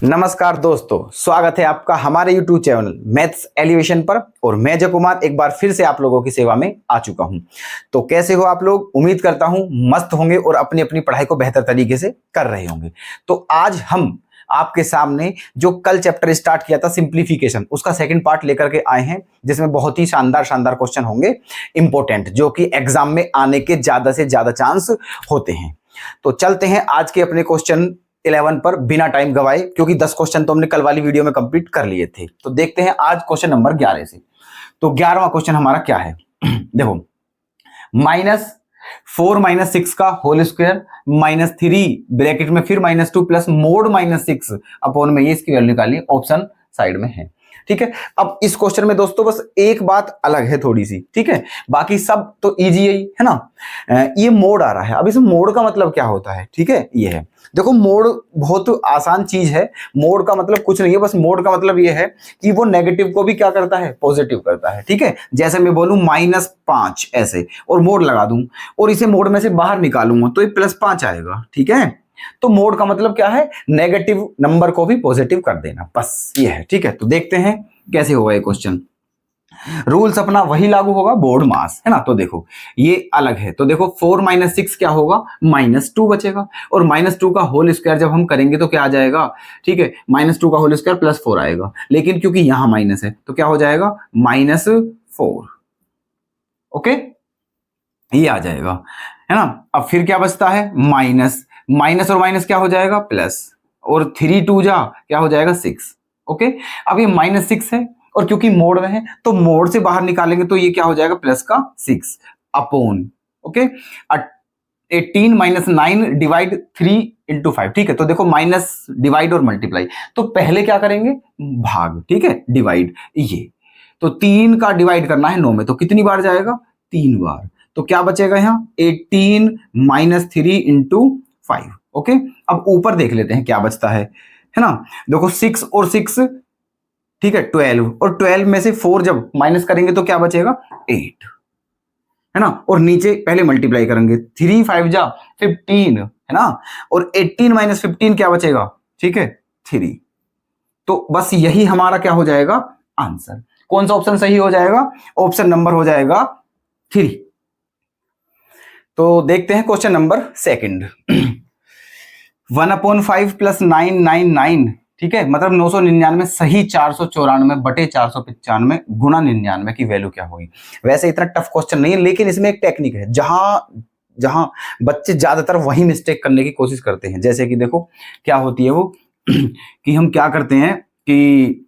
नमस्कार दोस्तों, स्वागत है आपका हमारे YouTube चैनल मैथ्स एलिवेशन पर। और मैं जय कुमार एक बार फिर से आप लोगों की सेवा में आ चुका हूं। तो कैसे हो आप लोग? उम्मीद करता हूं मस्त होंगे और अपनी अपनी पढ़ाई को बेहतर तरीके से कर रहे होंगे। तो आज हम आपके सामने जो कल चैप्टर स्टार्ट किया था सिंप्लीफिकेशन, उसका सेकंड पार्ट लेकर के आए हैं, जिसमें बहुत ही शानदार शानदार क्वेश्चन होंगे इंपॉर्टेंट, जो कि एग्जाम में आने के ज्यादा से ज्यादा चांस होते हैं। तो चलते हैं आज के अपने क्वेश्चन 11 पर बिना टाइम गवाए, क्योंकि 10 क्वेश्चन तो हमने कल वाली वीडियो में कंप्लीट कर लिए थे। तो देखते हैं आज क्वेश्चन नंबर 11 से। तो 11वां क्वेश्चन हमारा क्या है? देखो, -4 - 6 का होल स्क्वायर -3 ब्रैकेट में फिर -2 प्लस मोड -6 अपॉन में, ये इसकी वैल्यू निकालिए, ऑप्शन साइड में है। ठीक है। अब इस क्वेश्चन में दोस्तों बस एक बात अलग है थोड़ी सी, ठीक है, बाकी सब तो इजी है ना। ये मोड आ रहा है। अब इस मोड का मतलब क्या होता है? ठीक है, ये है, देखो मोड बहुत आसान चीज है। मोड का मतलब कुछ नहीं है, बस मोड का मतलब ये है कि वो नेगेटिव को भी क्या करता है? पॉजिटिव करता है। ठीक है, जैसे मैं बोलूं -5 ऐसे और मोड लगा दूं और इसे मोड में से बाहर निकालूंगा तो ये +5 आएगा। ठीक है, तो मोड का मतलब क्या है? नेगेटिव नंबर को भी पॉजिटिव कर देना, बस ये है। ठीक है, तो देखते हैं कैसे होगा ये क्वेश्चन। रूल्स अपना वही लागू होगा, बोर्ड मास, है ना। तो देखो ये अलग है, तो देखो 4 - 6 क्या होगा? -2 बचेगा, और -2 का होल स्क्वायर जब हम करेंगे तो क्या आ जाएगा? ठीक है, -2 का होल स्क्वायर +4 आएगा, लेकिन क्योंकि यहां माइनस है तो क्या हो जाएगा? -4। ओके, ये आ जाएगा, है ना। अब फिर क्या बचता है? माइनस, माइनस और माइनस क्या हो जाएगा? प्लस, और 3 2 जा क्या हो जाएगा? 6। ओके, अब ये -6 है और क्योंकि मोड में है तो मोड से बाहर निकालेंगे तो ये क्या हो जाएगा? प्लस का 6 अपॉन, ओके, 18 - 9 डिवाइड 3 × 5। ठीक है, तो देखो माइनस डिवाइड और मल्टीप्लाई, तो पहले क्या करेंगे? भाग। ठीक है, डिवाइड, ये तो 3 का डिवाइड करना है 9 में, तो कितनी बार जाएगा? 3 बार। तो क्या बचेगा यहाँ? 18 - 3 × 5। ओके, अब ऊपर देख लेते हैं क्या बचता है ना। देखो 6 और 6, ठीक है, 12, और 12 में से 4 जब माइनस करेंगे तो क्या बचेगा? 8, है ना। और नीचे पहले मल्टीप्लाई करेंगे, 3 5 जा 15, है ना, और 18 - 15 क्या बचेगा? ठीक है, 3। तो बस यही हमारा क्या हो जाएगा? आंसर। कौन सा ऑप्शन सही हो जाएगा? ऑप्शन नंबर हो जाएगा 3। तो देखते हैं क्वेश्चन नंबर सेकंड। 1/5 + 999, ठीक है, मतलब 999 सही 494/495 गुणा 99 की वैल्यू क्या होगी? वैसे इतना टफ क्वेश्चन नहीं है, लेकिन इसमें एक टेक्निक है जहां जहां बच्चे ज्यादातर वही मिस्टेक करने की कोशिश करते हैं। जैसे कि देखो क्या होती है वो कि हम क्या करते हैं कि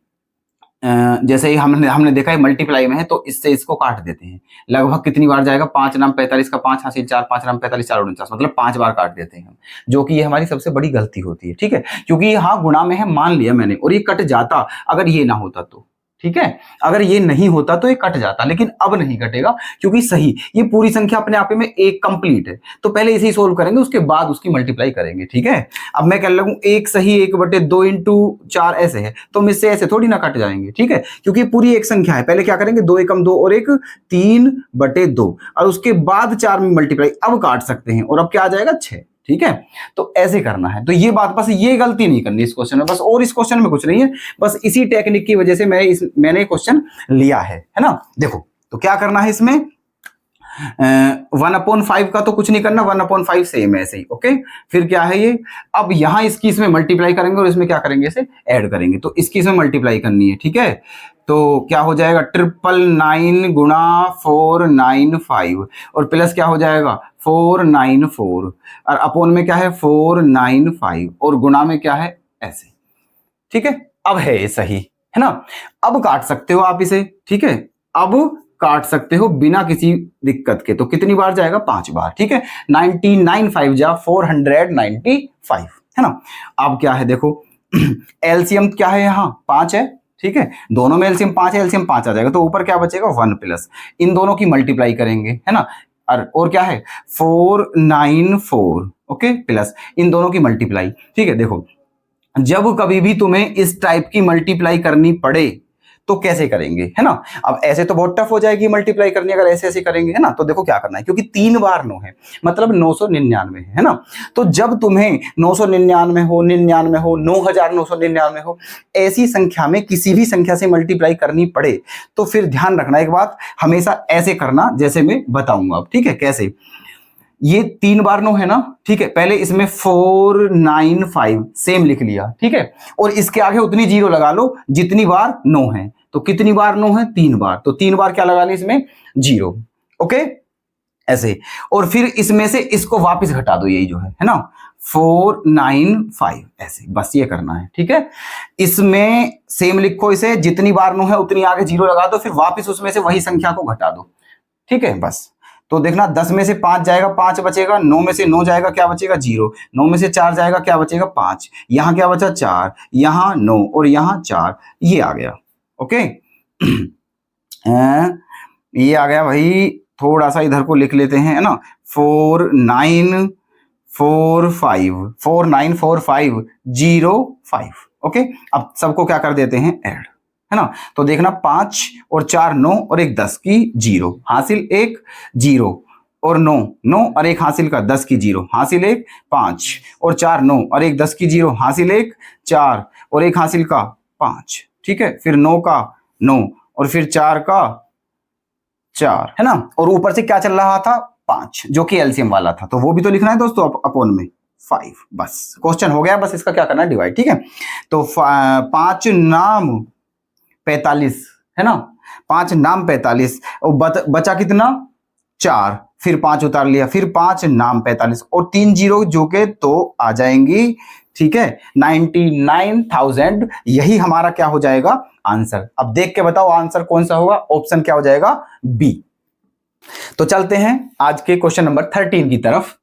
जैसे ही हमने देखा है मल्टीप्लाई में है तो इससे इसको काट देते हैं। लगभग कितनी बार जाएगा? 5 नाम 45 का 5 हासिल 4, 5 नाम 45 4 49, मतलब 5 बार काट देते हैं हम, जो कि ये हमारी सबसे बड़ी गलती होती है। ठीक है, क्योंकि हाँ गुणा में है, मान लिया मैंने, और ये कट जाता अगर ये ना होता तो। ठीक है, अगर ये नहीं होता तो ये कट जाता, लेकिन अब नहीं कटेगा क्योंकि सही, ये पूरी संख्या अपने आप में एक कंप्लीट है। तो पहले इसे सोल्व करेंगे, उसके बाद उसकी मल्टीप्लाई करेंगे। ठीक है, अब मैं कह लगूं एक सही 1/2 × 4 ऐसे है, तो मुझसे ऐसे थोड़ी ना कट जाएंगे। ठीक है, क्योंकि पूरी एक संख्या है। पहले क्या करेंगे? 2 एकम 2 और 1 3/2, और उसके बाद 4 में मल्टीप्लाई, अब काट सकते हैं, और अब क्या आ जाएगा? 6। ठीक है, तो ऐसे करना है। तो ये बात, बस ये गलती नहीं करनी इस क्वेश्चन में, बस। और इस क्वेश्चन में कुछ नहीं है, बस इसी टेक्निक की वजह से मैंने क्वेश्चन लिया है ना। देखो तो क्या करना है इसमें? 1/5 का तो कुछ नहीं करना, 1/5 सेम है ऐसे ही। ओके, फिर क्या है ये? अब यहां इसकी इसमें मल्टीप्लाई करेंगे और इसमें क्या करेंगे? इसे ऐड करेंगे, तो इसकी इसमें मल्टीप्लाई करनी है। ठीक है, तो क्या हो जाएगा? 999 × 495, और प्लस क्या हो जाएगा? 494, और अपोन में क्या है? 495, और गुणा में क्या है? ऐसे। ठीक है, अब है ये सही, है ना। अब काट सकते हो आप इसे। ठीक है, अब काट सकते हो बिना किसी दिक्कत के। तो कितनी बार जाएगा? 5 बार। ठीक है, 99 5 जा 495, है ना। अब क्या है देखो, एलसीएम क्या है? यहाँ 5 है। ठीक है, दोनों में एलसीएम 5 है, एलसीएम 5 आ जाएगा, तो ऊपर क्या बचेगा? 1 प्लस, इन दोनों की मल्टीप्लाई करेंगे, है ना। और क्या है? 494, ओके, प्लस इन दोनों की मल्टीप्लाई। ठीक है, देखो जब कभी भी तुम्हें इस टाइप की मल्टीप्लाई करनी पड़े तो कैसे करेंगे, है ना। अब ऐसे तो बहुत टफ हो जाएगी मल्टीप्लाई करनी, अगर ऐसे ऐसे करेंगे, है ना। तो देखो क्या करना है, क्योंकि 3 बार 9 है, मतलब 999 है ना। तो जब तुम्हें 999 हो, 99 हो, 9999 हो, ऐसी संख्या में किसी भी संख्या से मल्टीप्लाई करनी पड़े, तो फिर ध्यान रखना एक बात, हमेशा ऐसे करना जैसे मैं बताऊंगा अब, ठीक है। कैसे, ये 3 बार 9 है ना, ठीक है। पहले इसमें 495 सेम लिख लिया, ठीक है। और इसके आगे उतनी जीरो लगा लो जितनी बार 9 है। तो कितनी बार 9 है, 3 बार, तो 3 बार क्या लगा ली इसमें, जीरो। ओके, ऐसे। और फिर इसमें से इसको वापस घटा दो, यही जो है ना, 495, ऐसे, बस ये करना है, ठीक है। इसमें सेम लिखो, इसे जितनी बार 9 है उतनी आगे जीरो लगा दो, फिर वापस उसमें से वही संख्या को घटा दो, ठीक है, बस। तो देखना 10 में से 5 जाएगा, 5 बचेगा, 9 में से 9 जाएगा, क्या बचेगा, 0, 9 में से 4 जाएगा, क्या बचेगा, 5, यहां क्या बचा, 4, यहां 9 और यहां 4, ये आ गया। ओके ये आ गया भाई। थोड़ा सा इधर को लिख लेते हैं, है ना, 4945 ओके। अब सबको क्या कर देते हैं, ऐड, है ना। तो देखना 5 और 4 9 और एक 10 की 0 हासिल, एक 0 और 9 9 और एक हासिल का 10 की 0 हासिल, एक 5 और 4 9 और एक 10 की 0 हासिल, एक 4 और एक हासिल का 5, ठीक है। फिर 9 का 9 और फिर 4 का 4, है ना। और ऊपर से क्या चल रहा था, 5, जो कि एलसीएम वाला था, तो वो भी तो लिखना है दोस्तों, अपोन में 5, बस क्वेश्चन हो गया। बस इसका क्या करना है, डिवाइड, ठीक है। तो 5 नाम 45, है ना, 5 नाम 45, और बचा कितना, 4, फिर 5 उतार लिया, फिर 5 नाम 45 और 3 जीरो जो के तो आ जाएंगी, ठीक है, 99,000। यही हमारा क्या हो जाएगा, आंसर। अब देख के बताओ आंसर कौन सा होगा, ऑप्शन क्या हो जाएगा, बी। तो चलते हैं आज के क्वेश्चन नंबर 13 की तरफ।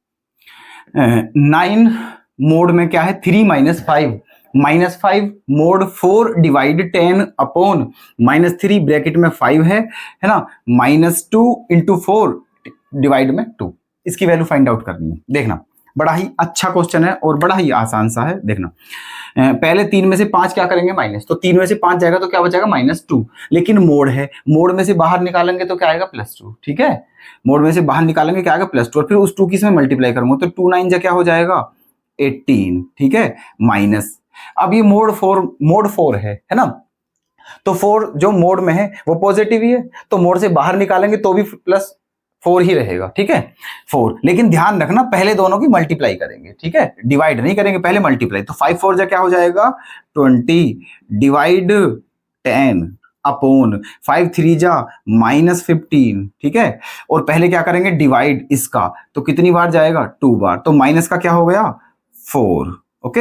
9 मोड में क्या है, 3 - 5 -5 मोड 4 डिवाइड 10 अपॉन -3 ब्रैकेट में 5 है ना, -2 इंटू 4 डिवाइड में 2। इसकी वैल्यू फाइंड आउट करनी है। देखना बड़ा ही अच्छा क्वेश्चन है और बड़ा ही आसान सा है। देखना पहले 3 में से 5 क्या करेंगे, माइनस, तो 3 में से 5 जाएगा तो क्या बचेगा, -2, लेकिन मोड है, मोड में से बाहर निकालेंगे तो क्या आएगा, +2, ठीक है। मोड में से बाहर निकालेंगे क्या आएगा, +2, और फिर उस 2 की इसमें मल्टीप्लाई करूंगा तो 2 9 जा क्या हो जाएगा, 18, ठीक है, माइनस। अब ये मोड 4 है ना, तो 4 जो मोड में है वो पॉजिटिव ही है, तो मोड से बाहर निकालेंगे तो भी +4 ही रहेगा, ठीक है, 4। लेकिन ध्यान रखना पहले दोनों की मल्टीप्लाई करेंगे, ठीक है, डिवाइड नहीं करेंगे, पहले मल्टीप्लाई। तो 5 4 जा क्या हो जाएगा, 20 डिवाइड 10 अपॉन 5 3 जा -15, ठीक है। और पहले क्या करेंगे, डिवाइड इसका, तो कितनी बार जाएगा, 2 बार, तो माइनस का क्या हो गया, 4, ओके।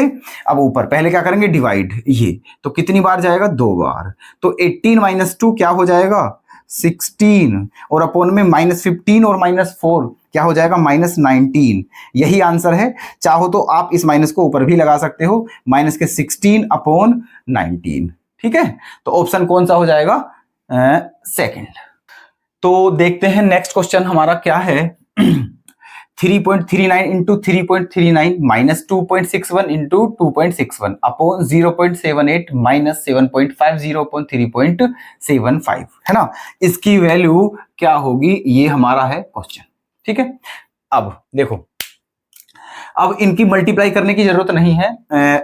अब ऊपर पहले क्या करेंगे, डिवाइड, ये तो कितनी बार जाएगा, 2 बार, तो 18 - 2 क्या हो जाएगा, 16, और अपोन में -15 और -4 क्या हो जाएगा, -19। यही आंसर है। चाहो तो आप इस माइनस को ऊपर भी लगा सकते हो, माइनस के 16 अपॉन 19, ठीक है। तो ऑप्शन कौन सा हो जाएगा, सेकंड। तो देखते हैं नेक्स्ट क्वेश्चन हमारा क्या है। 3.39 into 3.39 minus 2.61 into 2.61 upon 0.78 minus 7.50 upon 3.75, है ना। इसकी वैल्यू क्या होगी, ये हमारा है क्वेश्चन, ठीक है। अब देखो, अब इनकी मल्टीप्लाई करने की जरूरत नहीं है,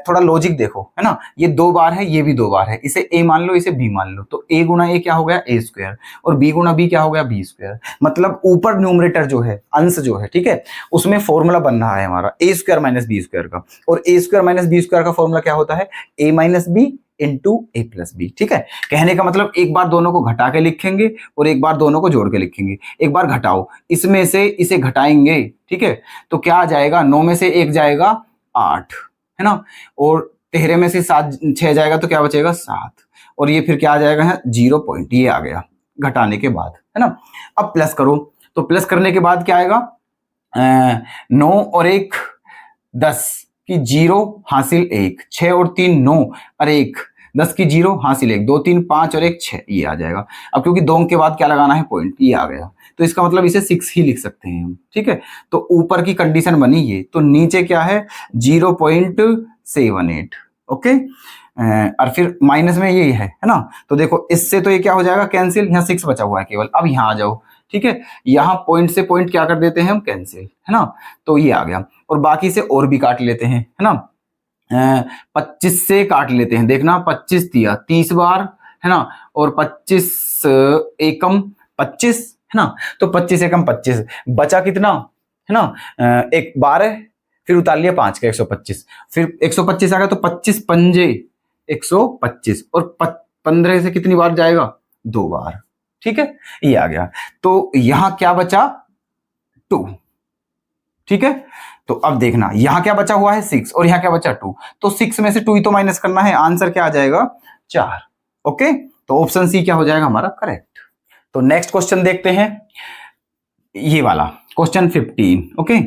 थोड़ा लॉजिक देखो, है ना। ये 2 बार है, ये भी 2 बार है, इसे a मान लो, इसे b मान लो, तो a गुना a क्या हो गया, a स्क्वायर, और b गुना b क्या हो गया, b स्क्वायर। मतलब ऊपर न्यूमरेटर जो है, अंश जो है, ठीक है, उसमें फॉर्मूला बन रहा है हमारा a square minus b square का, और a square minus b square का फॉर्मूला क्या होता है, a minus b into a plus b, ठीक है। कहने का मतलब एक बार दोनों को घटा के लिखेंगे और एक बार दोनों को जोड़ के लिखेंगे। एक बार घटाओ, इसमें से इसे घटाएंगे, ठीक है, तो क्या आ जाएगा, 9 में से 1 जाएगा 8, है ना, और 13 में से 6 जाएगा तो क्या बचेगा, 7, और ये फिर क्या आ जाएगा, 0 पॉइंट, ये आ गया घटाने के बाद, है ना। अब प्लस करो, तो प्लस करने के बाद क्या आएगा, 9 और 1 10 की 0 हासिल 1, 6 और 3 9 और 1 10 की 0 हासिल 1, 2 3 5 और 1 6, ये आ जाएगा। अब क्योंकि 2 के बाद क्या लगाना है, पॉइंट, ये आ गया, तो इसका मतलब इसे 6 ही लिख सकते हैं हम, ठीक है। तो ऊपर की कंडीशन बनी ये, तो नीचे क्या है 0.78, ओके। और फिर माइनस में ये है ना, तो देखो इससे तो ये क्या हो जाएगा कैंसिल, यहाँ 6 बचा हुआ है केवल। अब यहाँ आ जाओ, ठीक है, यहाँ पॉइंट से पॉइंट क्या कर देते हैं हम, कैंसिल, है ना, तो ये आ गया। और बाकी से और भी काट लेते हैं, है ना, 25 से काट लेते हैं, देखना 25 दिया 30 बार, है ना, और 25 एकम 25, है ना, तो 25 एकम 25 बचा कितना, है ना, एक 12, फिर उतार लिया 5 का 125, फिर 125 आ गया, तो 25 पंजे 125, और 15 से कितनी बार जाएगा, 2 बार, ठीक है, ये आ गया। तो यहां क्या बचा, 2, ठीक है। तो अब देखना यहां क्या बचा हुआ है 6, और यहां क्या बचा 2, तो 6 में से 2 ही तो माइनस करना है, आंसर क्या आ जाएगा 4। ओके, तो ऑप्शन सी क्या हो जाएगा हमारा करेक्ट। तो नेक्स्ट क्वेश्चन देखते हैं, ये वाला क्वेश्चन 15। ओके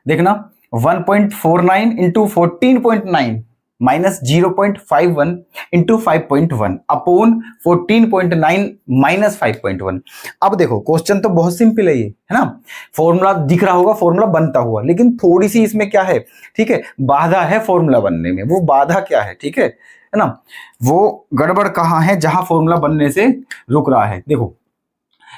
देखना 1.49 into 14.9 minus 0.51 into 5.1 upon 14.9 minus 5.1। अब देखो क्वेश्चन तो बहुत सिंपल है ये, है ना, फॉर्मूला दिख रहा होगा, फॉर्मूला बनता हुआ, लेकिन थोड़ी सी इसमें क्या है, ठीक है, बाधा है फॉर्मूला बनने में। वो बाधा क्या है, ठीक है ना, वो गड़बड़ कहाँ है जहां फॉर्मूला बनने से रुक रहा है। देखो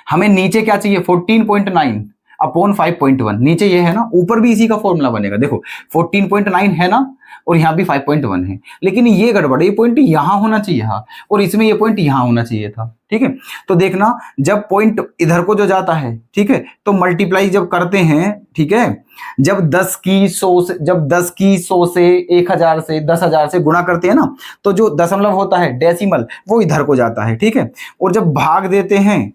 हमें नीचे क्या चाहिए, 14.9 अपॉन 5.1, नीचे ये है ना, ऊपर भी इसी का फॉर्मूला बनेगा। देखो 14.9 है ना, और यहां भी 5.1 है, लेकिन ये गड़बड़, ये पॉइंट यहां होना चाहिए था, और इसमें ये पॉइंट यहां होना चाहिए था, ठीक है। तो देखना जब पॉइंट इधर को जो जाता है, ठीक है, तो मल्टीप्लाई जब करते हैं, ठीक है, जब 10 की 100 से, जब 10 की 100 से 1000 से 10,000 से गुणा करते हैं ना, तो जो दशमलव होता है डेसिमल, वो इधर को जाता है, ठीक है, और जब भाग देते हैं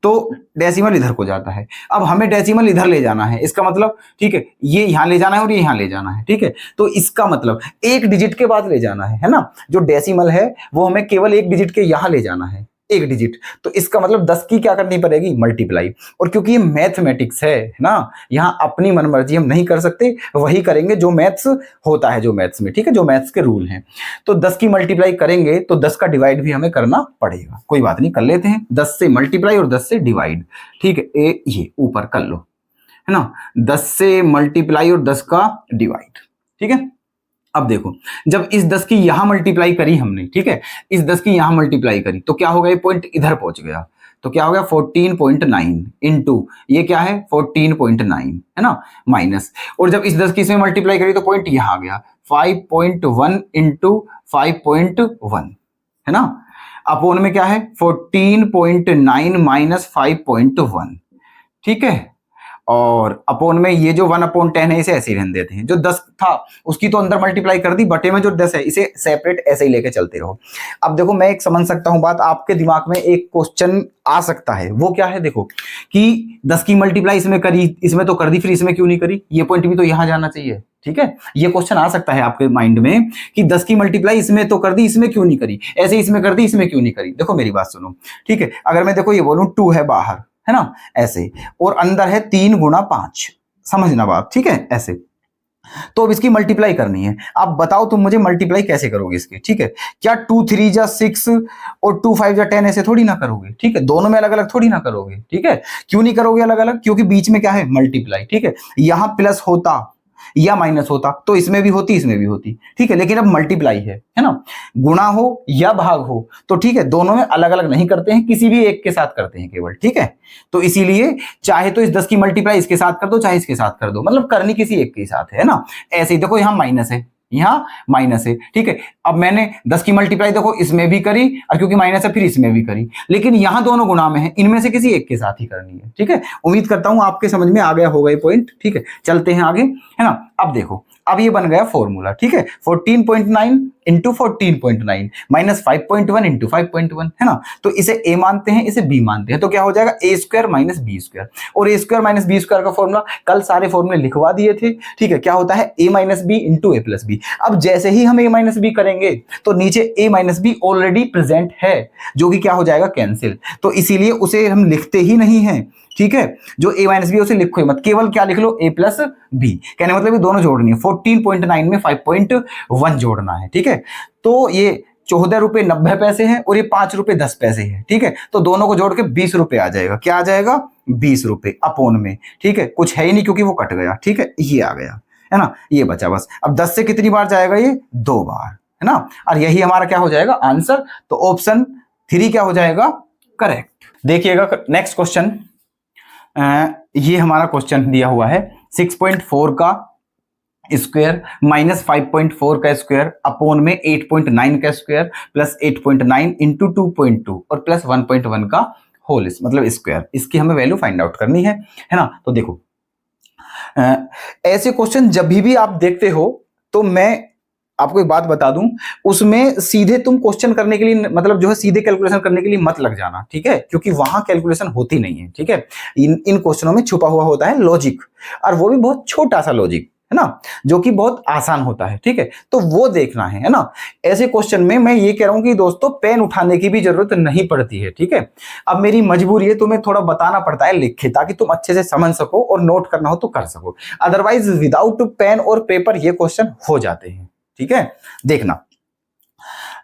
तो डेसिमल इधर को जाता है। अब हमें डेसिमल इधर ले जाना है, इसका मतलब, ठीक है, ये यहां ले जाना है और ये यहां ले जाना है, ठीक है, तो इसका मतलब एक डिजिट के बाद ले जाना है ना, जो डेसिमल है वो हमें केवल एक डिजिट के यहां ले जाना है, एक डिजिट, तो इसका मतलब 10 की क्या करनी पड़ेगी, मल्टीप्लाई। और क्योंकि ये मैथमेटिक्स है ना, यहाँ अपनी मनमर्जी हम नहीं कर सकते, वही करेंगे जो मैथ्स होता है, जो मैथ्स में, ठीक है, जो मैथ्स के रूल हैं। तो 10 की मल्टीप्लाई करेंगे तो 10 का डिवाइड भी हमें करना पड़ेगा, कोई बात नहीं, कर लेते हैं, 10 से मल्टीप्लाई और 10 से डिवाइड, ठीक है, ये ऊपर कर लो, है ना, 10 से मल्टीप्लाई और 10 का डिवाइड, ठीक है। अब देखो जब इस 10 की यहां मल्टीप्लाई करी हमने, ठीक है, इस 10 की यहां मल्टीप्लाई करी, तो क्या होगा, ये पॉइंट इधर पहुंच गया, तो क्या हो गया 14.9 इंटू ये क्या है 14.9, है ना, माइनस, और जब इस 10 की इसमें मल्टीप्लाई करी तो पॉइंट यहां आ गया 5.1 इंटू 5.1, है ना, अपोन में क्या है 14.9 माइनस 5.1, ठीक है, और अपोन में ये जो 1/10 है इसे ऐसे ही रहने देते हैं, जो 10 था उसकी तो अंदर मल्टीप्लाई कर दी, बटे में जो 10 है इसे सेपरेट ऐसे ही लेके चलते रहो। अब देखो मैं एक समझ सकता हूं बात, आपके दिमाग में एक क्वेश्चन आ सकता है, वो क्या है, देखो कि 10 की मल्टीप्लाई इसमें करी, इसमें तो कर दी, फिर इसमें क्यों नहीं करी, ये पॉइंट भी तो यहां जाना चाहिए, ठीक है, ये क्वेश्चन आ सकता है आपके माइंड में कि 10 की मल्टीप्लाई इसमें तो कर दी, इसमें क्यों नहीं करी, ऐसे इसमें कर दी, इसमें क्यों नहीं करी। देखो मेरी बात सुनो, ठीक है, अगर मैं देखो ये बोलूं 2 है बाहर, है ना, ऐसे, और अंदर है 3 गुणा 5, समझना बात, ठीक है, ऐसे, तो अब इसकी मल्टीप्लाई करनी है। अब बताओ तुम मुझे मल्टीप्लाई कैसे करोगे इसकी, ठीक है, क्या 2 3 जा 6 और 2 5 जा 10 ऐसे थोड़ी ना करोगे, ठीक है, दोनों में अलग अलग थोड़ी ना करोगे, ठीक है, क्यों नहीं करोगे अलग अलग, क्योंकि बीच में क्या है मल्टीप्लाई, ठीक है, यहां प्लस होता या माइनस होता तो इसमें भी होती, इसमें भी होती, ठीक है, लेकिन अब मल्टीप्लाई है ना, गुणा हो या भाग हो तो ठीक है, दोनों में अलग अलग नहीं करते हैं, किसी भी एक के साथ करते हैं केवल, ठीक है, तो इसीलिए चाहे तो इस 10 की मल्टीप्लाई इसके साथ कर दो, चाहे इसके साथ कर दो, मतलब करनी किसी एक के साथ है ना। ऐसे ही देखो यहां माइनस है, यहां माइनस है, ठीक है, अब मैंने 10 की मल्टीप्लाई देखो इसमें भी करी, और क्योंकि माइनस है फिर इसमें भी करी, लेकिन यहां दोनों गुणा में है, इनमें से किसी एक के साथ ही करनी है, ठीक है। उम्मीद करता हूं आपके समझ में आ गया होगा ये पॉइंट, ठीक है, चलते हैं आगे, है ना। अब देखो अब ये बन गया फॉर्मूला, ठीक है, 14.9 इंटू 14.9 माइनस 5.1 इंटू 5.1, है ना, तो इसे a मानते हैं, इसे b मानते हैं, तो क्या हो जाएगा a square minus b square, और a square minus b square का फॉर्मूला कल सारे फॉर्मूले लिखवा दिए थे, ठीक है, क्या होता है a minus b into a plus b. अब जैसे ही हम a माइनस बी करेंगे तो नीचे a minus b already present है, जो कि क्या हो जाएगा कैंसिल, तो इसीलिए उसे हम लिखते ही नहीं है, ठीक है, जो a माइनस बी उसे लिखो ही मत, केवल क्या लिख लो a प्लस बी, कहने मतलब ये दोनों जोड़नी है, 14.9 में 5.1 जोड़ना है, ठीक है, तो ये 14 रुपए 90 पैसे है और ये 5 रुपए 10 पैसे है, ठीक है, तो दोनों को जोड़ के 20 रुपए आ जाएगा, क्या आ जाएगा 20 रुपए अपोन में, ठीक है, कुछ है ही नहीं क्योंकि वो कट गया, ठीक है, ये आ गया, है ना, ये बचा बस। अब 10 से कितनी बार जाएगा ये, 2 बार, है ना, और यही हमारा क्या हो जाएगा आंसर। तो ऑप्शन 3 क्या हो जाएगा, करेक्ट। देखिएगा नेक्स्ट क्वेश्चन, ये हमारा क्वेश्चन दिया हुआ है 6.4 का स्क्वायर माइनस 5.4 का स्क्वायर अपोन में 8.9 का स्क्वायर प्लस 8.9 इंटू 2.2 और प्लस 1.1 का होल मतलब स्क्वायर। इसकी हमें वैल्यू फाइंड आउट करनी है ना। तो देखो ऐसे क्वेश्चन जब भी आप देखते हो तो मैं आपको एक बात बता दूं, उसमें सीधे तुम क्वेश्चन करने के लिए मतलब जो है सीधे कैलकुलेशन करने के लिए मत लग जाना, ठीक है, क्योंकि वहां कैलकुलेशन होती नहीं है, ठीक है। इन क्वेश्चनों में छुपा हुआ होता है लॉजिक, और वो भी बहुत छोटा सा लॉजिक, है ना, जो कि बहुत आसान होता है, ठीक है, तो वो देखना है ना। ऐसे क्वेश्चन में मैं ये कह रहा हूं कि दोस्तों पेन उठाने की भी जरूरत नहीं पड़ती है, ठीक है। अब मेरी मजबूरी है, तुम्हें थोड़ा बताना पड़ता है लिख के, ताकि तुम अच्छे से समझ सको और नोट करना हो तो कर सको, अदरवाइज विदाउट पेन और पेपर ये क्वेश्चन हो जाते हैं, ठीक है। देखना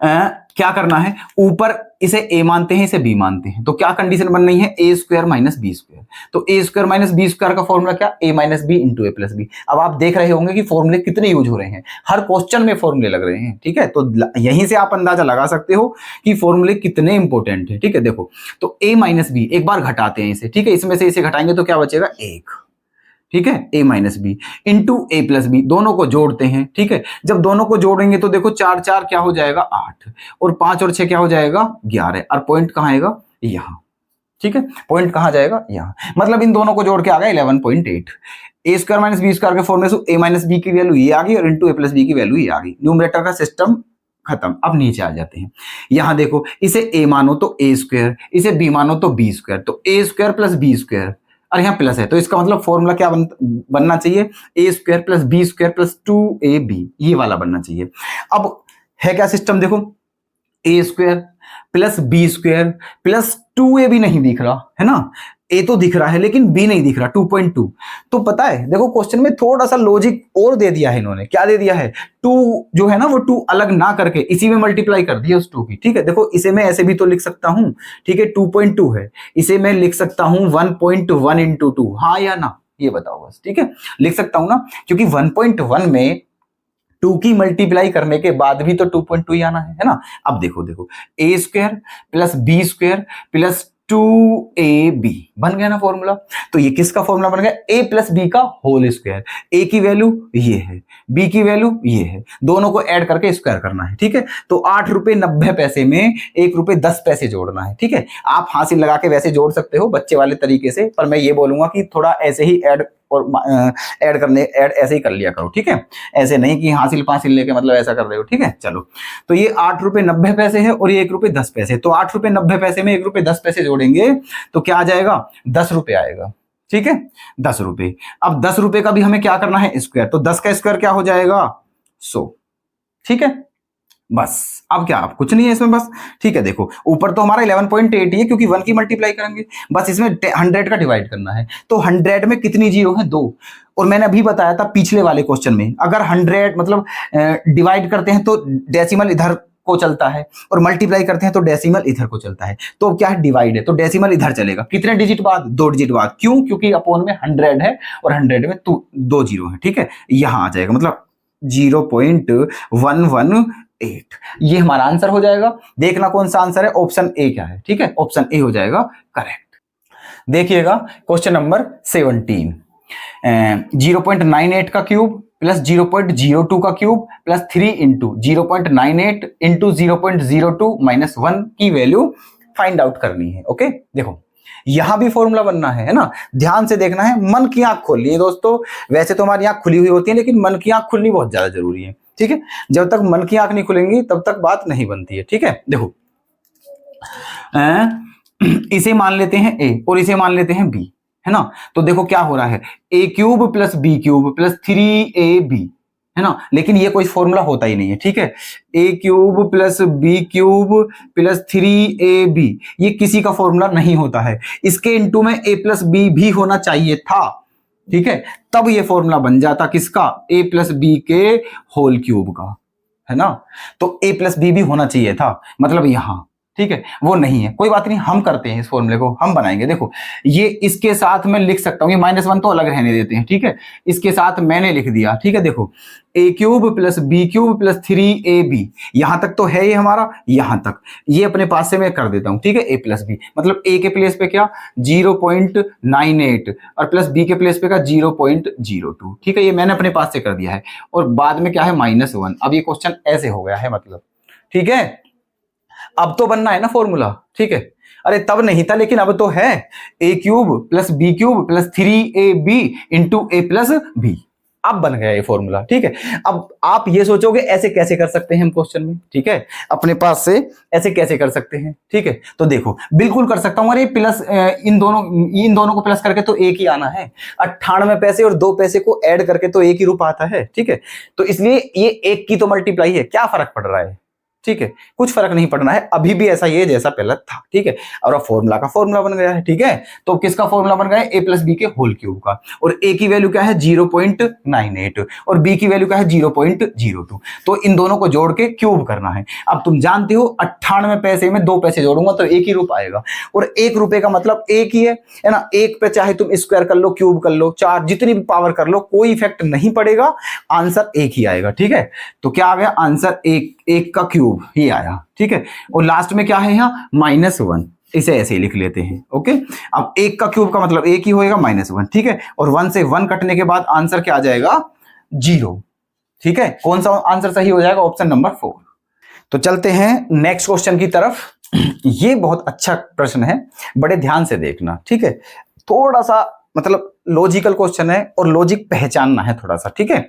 क्या करना है, ऊपर इसे a मानते हैं, इसे b मानते हैं, तो क्या कंडीशन बन रही है, a square minus b square. तो a square minus b square का फॉर्मूला क्या, a minus b into a plus b. अब आप देख रहे होंगे कि फॉर्मूले कितने यूज हो रहे हैं, हर क्वेश्चन में फॉर्मूले लग रहे हैं, ठीक है। तो यहीं से आप अंदाजा लगा सकते हो कि फॉर्मूले कितने इंपॉर्टेंट है, ठीक है। देखो तो a माइनस बी एक बार घटाते हैं इसे, ठीक है, इसमें से इसे घटाएंगे तो क्या बचेगा, 1, ठीक है, a minus b into a plus b, दोनों को जोड़ते हैं, ठीक है। जब दोनों को जोड़ेंगे तो देखो 4 4 क्या हो जाएगा 8, और 5 और 6 क्या हो जाएगा 11, और पॉइंट कहाँ आएगा, यहाँ, ठीक है, पॉइंट कहाँ जाएगा, यहाँ, मतलब इन दोनों को जोड़ के आ गया 11.8। ए स्क्वायर माइनस बी स्क्वायर के फॉर्मूले से ए माइनस बी की वैल्यू ये आ गई और इंटू ए प्लस बी की वैल्यू ये आ गई। न्यूमरेटर का सिस्टम खत्म। अब नीचे आ जाते हैं, यहां देखो इसे a मानो तो a स्क्वायर, इसे b मानो तो b स्क्वायर, तो a square plus b square, और यहाँ प्लस है तो इसका मतलब फॉर्मूला क्या बनना चाहिए, A square plus B square plus 2ab, ये वाला बनना चाहिए। अब है क्या सिस्टम, देखो A square plus B square plus 2ab नहीं दिख रहा है ना, ए तो दिख रहा है लेकिन बी नहीं दिख रहा 2.2। तो पता है देखो क्वेश्चन में थोड़ा सा लॉजिक और दे दिया है इन्होंने, क्या दे दिया है, 2 जो है ना वो 2 अलग ना करके इसी में मल्टीप्लाई कर दिया उस 2 की, ठीक है। देखो इसे मैं ऐसे भी तो लिख सकता हूं, ठीक है, 2.2 है, इसे मैं लिख सकता हूं 1.1 इंटू 2, हाँ या ना, ये बताओ बस, ठीक है, लिख सकता हूं ना, क्योंकि 1.1 में 2 की मल्टीप्लाई करने के बाद भी तो 2.2 ही आना है ना। अब देखो देखो A square plus B square plus 2ab बन गया ना फॉर्मूला। तो ये किसका फॉर्मूला बन गया, a प्लस बी का होल स्क्वायर। a की वैल्यू ये है, b की वैल्यू ये है, दोनों को ऐड करके स्क्वायर करना है, ठीक है। तो 8 रुपए 90 पैसे में 1 रुपए 10 पैसे जोड़ना है, ठीक है। आप हासिल लगा के वैसे जोड़ सकते हो बच्चे वाले तरीके से, पर मैं ये बोलूंगा कि थोड़ा ऐसे ही ऐड ऐसे ही कर लिया करो, ठीक है, ऐसे नहीं कि हासिल पासिल लेके मतलब ऐसा कर रहे हो, ठीक है। चलो तो ये 8 रुपए 90 पैसे है और ये 1 रुपए 10 पैसे, तो 8 रुपए 90 पैसे में 1 रुपए 10 पैसे जोड़ेंगे तो क्या आ जाएगा, 10 रुपए आएगा, ठीक है, 10 रुपए। अब 10 रुपए का भी हमें क्या करना है, स्क्वायर, तो 10 का स्क्वायर क्या हो जाएगा 100, ठीक है, बस। अब क्या, अब कुछ नहीं है इसमें, बस, ठीक है। देखो ऊपर तो हमारा 11.8 ही है क्योंकि 1 की मल्टीप्लाई करेंगे, बस इसमें 100 का डिवाइड करना है। तो 100 में कितनी जीरो है, 2, और मैंने अभी बताया था पिछले वाले क्वेश्चन में, अगर 100 मतलब डिवाइड करते हैं तो डेसिमल इधर को चलता है और मल्टीप्लाई करते हैं तो डेसिमल इधर को चलता है। तो क्या है, डिवाइड है तो डेसिमल इधर चलेगा, कितने डिजिट बाद, 2 डिजिट बाद, क्यों, क्योंकि अपोन में 100 है और 100 में 2 जीरो है, ठीक है, यहां आ जाएगा, मतलब 0.118, ये हमारा आंसर हो जाएगा। देखना कौन सा आंसर है, ऑप्शन ए क्या है, ठीक है, ऑप्शन ए हो जाएगा करेक्ट। देखिएगा क्वेश्चन नंबर 17, 0.98 का क्यूब प्लस 0.02 का cube plus 3 into 0.98 into 0.02 minus 1 की वैल्यू फाइंड आउट करनी है। ओके, देखो यहां भी फॉर्मूला बनना है ना, ध्यान से देखना है, मन की आंख खोलनी है दोस्तों। वैसे तो हमारी आंख खुली हुई होती है लेकिन मन की आंख खुलनी बहुत ज्यादा जरूरी है, ठीक है। जब तक मन की आंख नहीं खुलेंगी तब तक बात नहीं बनती है, ठीक है। देखो इसे मान लेते हैं a और इसे मान लेते हैं b, है ना। तो देखो क्या हो रहा है, a cube plus b cube plus 3ab, है ना, लेकिन ये कोई फॉर्मूला होता ही नहीं है, ठीक है। a cube plus b cube plus 3ab ये किसी का फॉर्मूला नहीं होता है, इसके इंटू में a प्लस b भी होना चाहिए था, ठीक है, तब ये फॉर्मूला बन जाता किसका, a प्लस b के होल क्यूब का, है ना। तो a प्लस b भी होना चाहिए था, मतलब यहां, ठीक है, वो नहीं है, कोई बात नहीं, हम करते हैं, इस फॉर्मूले को हम बनाएंगे। देखो ये इसके साथ मैं लिख सकता हूँ, ये -1 तो अलग रहने देते हैं, ठीक है, इसके साथ मैंने लिख दिया, ठीक है। देखो a³ + b³ + 3ab, यहां तक तो है ये हमारा, यहां तक ये अपने पास से मैं कर देता हूं, ठीक है, a + b मतलब a के प्लेस पे क्या 0.98 और प्लस b के प्लेस पे का 0.02, ठीक है, ये मैंने अपने पास से कर दिया है। और बाद में क्या है -1। अब ये क्वेश्चन ऐसे हो गया है मतलब, ठीक है, अब तो बनना है ना फॉर्मूला, ठीक है, अरे तब नहीं था लेकिन अब तो है, a³ + b³ + 3ab × a + b, अब बन गया ये फॉर्मूला, ठीक है। अब आप ये सोचोगे ऐसे कैसे कर सकते हैं हम क्वेश्चन में, ठीक है, अपने पास से ऐसे कैसे कर सकते हैं, ठीक है, तो देखो बिल्कुल कर सकता हूं। अरे प्लस इन दोनों को प्लस करके तो एक ही आना है, 98 पैसे और 2 पैसे को ऐड करके तो एक ही रूप आता है, ठीक है, तो इसलिए ये एक की तो मल्टीप्लाई है, क्या फर्क पड़ रहा है, ठीक है, कुछ फर्क नहीं पड़ना है, अभी भी ऐसा ही है जैसा पहले था, ठीक है। और अब फॉर्मूला का फॉर्मूला बन गया है, ठीक है, तो किसका फॉर्मूला बन गया है, a + b के होल क्यूब का, और a की वैल्यू क्या है 0.98 और b की वैल्यू क्या है 0.02, तो इन दोनों को जोड़ के क्यूब करना है। अब तुम जानते हो 98 पैसे में 2 पैसे जोड़ूंगा तो एक ही रूप आएगा, और 1 रुपए का मतलब एक ही है ना, एक पे चाहे तुम स्क्वायर कर लो, क्यूब कर लो, 4 जितनी भी पावर कर लो, कोई इफेक्ट नहीं पड़ेगा, आंसर एक ही आएगा, ठीक है। तो क्या आ गया आंसर, एक का क्यूब ही आया, ठीक है, और लास्ट में क्या है यहाँ -1, इसे ऐसे ही लिख लेते हैं, ओके। अब 1 का क्यूब का मतलब एक ही होएगा -1, ठीक है, और 1 से 1 कटने के बाद आंसर क्या आ जाएगा 0, ठीक है। कौन सा आंसर सही हो जाएगा, ऑप्शन नंबर 4। तो चलते हैं नेक्स्ट क्वेश्चन की तरफ। ये बहुत अच्छा प्रश्न है, बड़े ध्यान से देखना, ठीक है, थोड़ा सा मतलब लॉजिकल क्वेश्चन है और लॉजिक पहचानना है थोड़ा सा, ठीक है,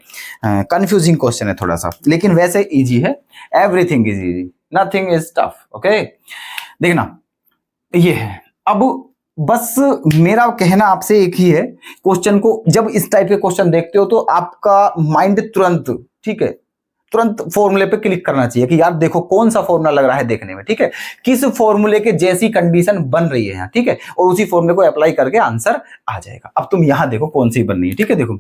कंफ्यूजिंग क्वेश्चन है थोड़ा सा, लेकिन वैसे इजी है, everything is easy, nothing is tough, okay. देखना ये है, अब बस मेरा कहना आपसे एक ही है, क्वेश्चन को जब इस टाइप के क्वेश्चन देखते हो तो आपका माइंड तुरंत, ठीक है, तुरंत फॉर्मूले पे क्लिक करना चाहिए कि यार देखो कौन सा फॉर्मूला लग रहा है देखने में, ठीक है, किस फॉर्मूले के जैसी कंडीशन बन रही है यहाँ, ठीक है, और उसी फॉर्मूले को अप्लाई करके आंसर आ जाएगा। अब तुम यहां देखो कौन सी बननी है, ठीक है, देखो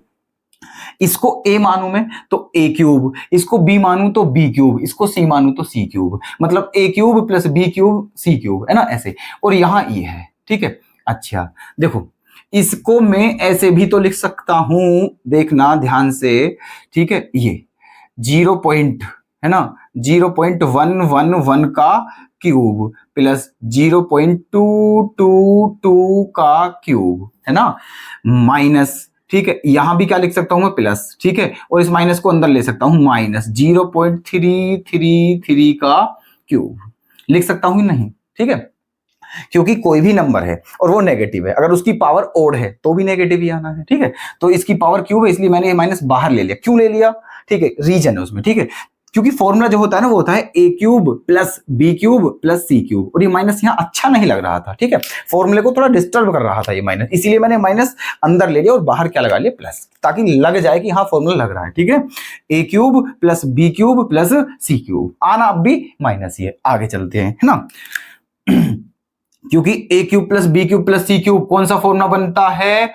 इसको a मानू मैं तो a³, इसको b मानू तो b³, इसको c मानू तो c³, मतलब a³ + b³ c³ है ना, ऐसे, और यहां ये है, ठीक है। अच्छा देखो इसको मैं ऐसे भी तो लिख सकता हूं, देखना ध्यान से, ठीक है, ये 0 पॉइंट है ना 0.111 का क्यूब प्लस 0.222 का क्यूब है ना, माइनस, ठीक है, यहां भी क्या लिख सकता हूं मैं प्लस, ठीक है, और इस माइनस को अंदर ले सकता हूं -0.333 का क्यूब लिख सकता हूं नहीं, ठीक है, क्योंकि कोई भी नंबर है और वो नेगेटिव है, अगर उसकी पावर ओड है तो भी नेगेटिव ही आना है, ठीक है, तो इसकी पावर क्यूब है इसलिए मैंने ये माइनस बाहर ले लिया, क्यों ले लिया, ठीक है, रीजन है उसमें, ठीक है, क्योंकि फॉर्मूला जो होता है ना वो होता है a³ + b³ + c³, और ये माइनस यहाँ अच्छा नहीं लग रहा था, ठीक है, फॉर्मूले को थोड़ा डिस्टर्ब कर रहा था ये माइनस, इसीलिए मैंने माइनस अंदर ले लिया और बाहर क्या लगा लिया प्लस, ताकि लग जाए कि हाँ फॉर्मूला लग रहा है, ठीक है, a³ + b³ + c³, आना अब भी माइनस ही है। आगे चलते हैं, है ना, क्योंकि a³ + b³ + c³ कौन सा फॉर्मूला बनता है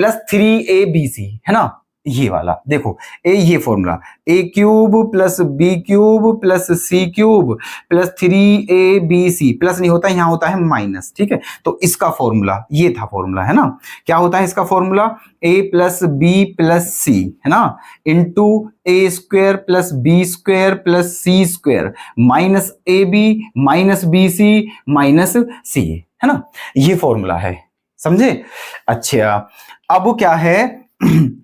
+3abc, है ना, ये वाला देखो ये formula a³ + b³ + c³ + 3abc, plus नहीं होता यहाँ होता है माइनस, ठीक है, तो इसका फॉर्मूला ये था फॉर्मूला, है ना, क्या होता है इसका फॉर्मूला a + b + c, है ना, into a² + b² + c² minus ab minus bc minus c, है ना, ये फॉर्मूला है, समझे। अच्छा अब क्या है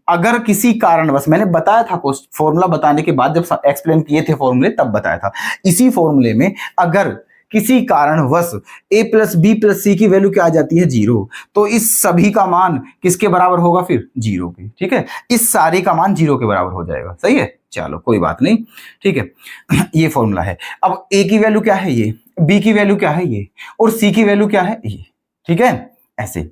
अगर किसी कारणवश, मैंने बताया था फॉर्मूला बताने के बाद जब एक्सप्लेन किए थे फॉर्मूले तब बताया था, इसी फॉर्मूले में अगर किसी कारणवश a + b + c की वैल्यू क्या आ जाती है 0, तो इस सभी का मान किसके बराबर होगा फिर 0 के, ठीक है, इस सारे का मान 0 के बराबर हो जाएगा, सही है, चलो कोई बात नहीं, ठीक है, ये फॉर्मूला है। अब a की वैल्यू क्या है ये, b की वैल्यू क्या है ये, और c की वैल्यू क्या है ये, ठीक है, ऐसे।